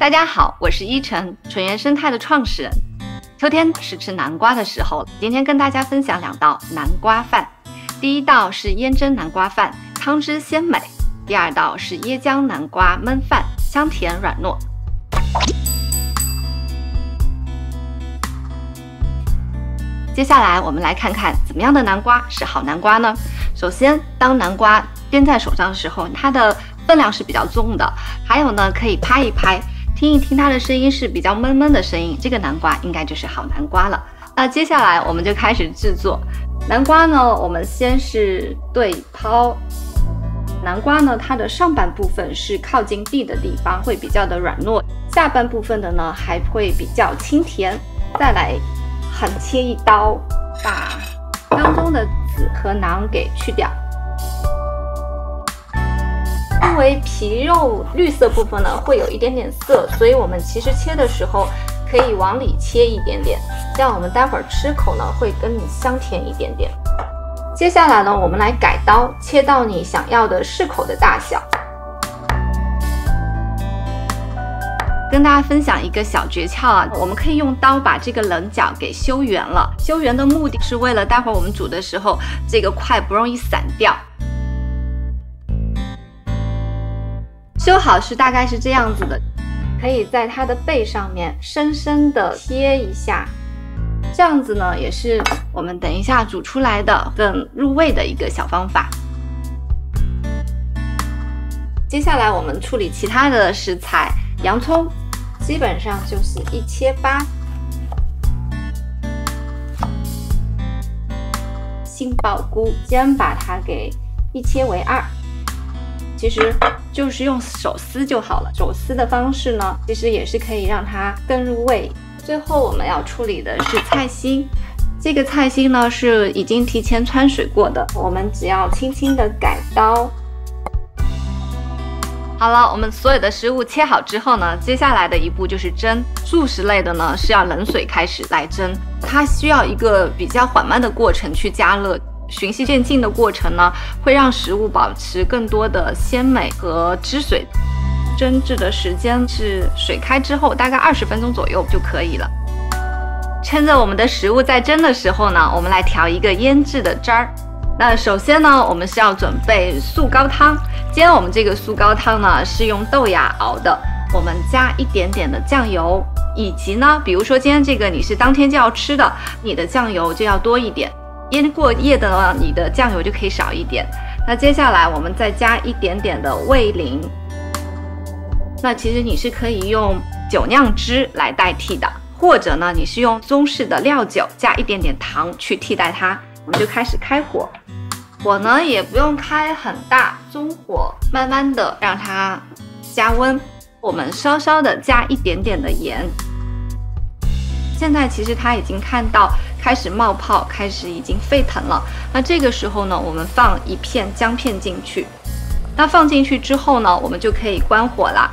大家好，我是依晨，纯源生态的创始人。秋天是吃南瓜的时候，今天跟大家分享2道南瓜饭。第一道是腌蒸南瓜饭，汤汁鲜美；第二道是椰浆南瓜焖饭，香甜软糯。接下来我们来看看怎么样的南瓜是好南瓜呢？首先，当南瓜掂在手上的时候，它的分量是比较重的，还有呢，可以拍一拍，听一听它的声音是比较闷闷的声音，这个南瓜应该就是好南瓜了。那接下来我们就开始制作南瓜呢。我们先是对抛南瓜呢，它的上半部分是靠近地的地方，会比较的软糯，下半部分的呢还会比较清甜。再来横切一刀，把当中的籽和囊给去掉。因为皮肉绿色部分呢会有一点点涩，所以我们其实切的时候可以往里切一点点，这样我们待会儿吃口呢会更香甜一点点。接下来呢，我们来改刀，切到你想要的适口的大小。跟大家分享一个小诀窍啊，我们可以用刀把这个棱角给修圆了。修圆的目的是为了待会儿我们煮的时候，这个块不容易散掉。修好是大概是这样子的，可以在它的背上面深深的贴一下，这样子呢也是我们等一下煮出来的更入味的一个小方法。接下来我们处理其他的食材，洋葱基本上就是一切8，杏鲍菇先把它给一切为2。其实就是用手撕就好了，手撕的方式呢，其实也是可以让它更入味。最后我们要处理的是菜心，这个菜心呢是已经提前汆水过的，我们只要轻轻的改刀。好了，我们所有的食物切好之后呢，接下来的一步就是蒸。素食类的呢是要冷水开始来蒸，它需要一个比较缓慢的过程去加热。循序渐进的过程呢，会让食物保持更多的鲜美和汁水。蒸制的时间是水开之后大概20分钟左右就可以了。趁着我们的食物在蒸的时候呢，我们来调一个腌制的汁儿。那首先呢，我们是要准备素高汤。今天我们这个素高汤呢是用豆芽熬的，我们加一点点的酱油，以及呢，比如说今天这个你是当天就要吃的，你的酱油就要多一点。腌过夜的呢，你的酱油就可以少一点。那接下来我们再加一点点的味淋，那其实你是可以用酒酿汁来代替的，或者呢你是用中式的料酒加一点点糖去替代它。我们就开始开火，火呢也不用开很大，中火慢慢的让它加温。我们稍稍的加一点点的盐。现在其实它已经看到开始冒泡，开始已经沸腾了。那这个时候呢，我们放一片姜片进去。那放进去之后呢，我们就可以关火啦。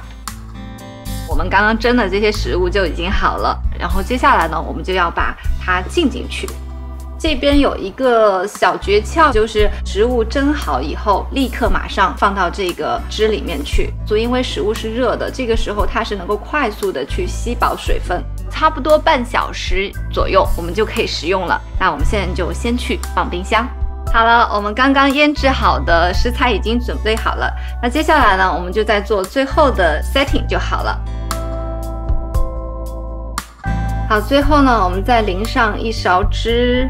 我们刚刚蒸的这些食物就已经好了，然后接下来呢，我们就要把它浸进去。这边有一个小诀窍，就是食物蒸好以后，立刻马上放到这个汁里面去。因为食物是热的，这个时候它是能够快速的去吸饱水分。差不多半小时左右，我们就可以食用了。那我们现在就先去放冰箱。好了，我们刚刚腌制好的食材已经准备好了。那接下来呢，我们就再做最后的 setting 就好了。好，最后呢，我们再淋上一勺汁。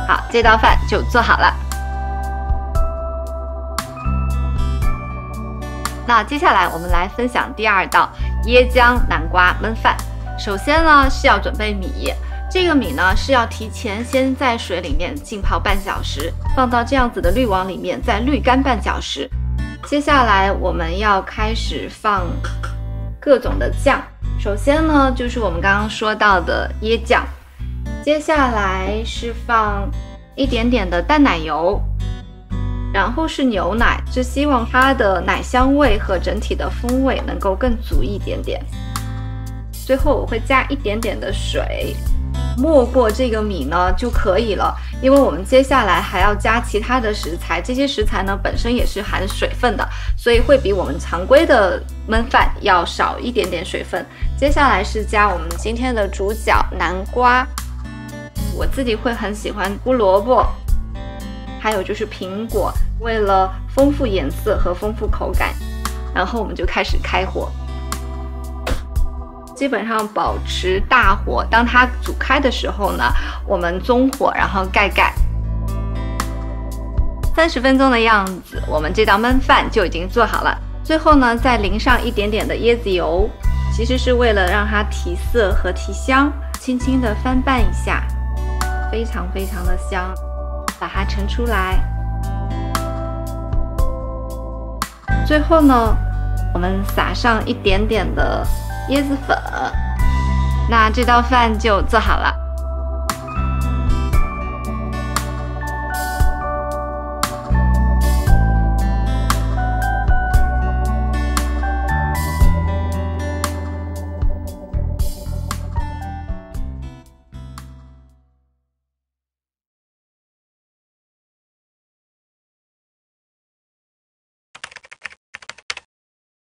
好，这道饭就做好了。那接下来我们来分享第2道椰浆南瓜焖饭。首先呢是要准备米，这个米呢是要提前先在水里面浸泡半小时，放到这样子的滤网里面再滤干半小时。接下来我们要开始放各种的酱，首先呢就是我们刚刚说到的椰酱，接下来是放一点点的淡奶油，然后是牛奶，是希望它的奶香味和整体的风味能够更足一点点。最后我会加一点点的水，没过这个米呢就可以了，因为我们接下来还要加其他的食材，这些食材呢本身也是含水分的，所以会比我们常规的焖饭要少一点点水分。接下来是加我们今天的主角南瓜，我自己会很喜欢胡萝卜，还有就是苹果，为了丰富颜色和丰富口感，然后我们就开始开火。基本上保持大火，当它煮开的时候呢，我们中火，然后盖盖。30分钟的样子，我们这道焖饭就已经做好了。最后呢，再淋上一点点的椰子油，其实是为了让它提色和提香。轻轻的翻拌一下，非常非常的香。把它盛出来。最后呢，我们撒上一点点的椰子粉，那这道饭就做好了。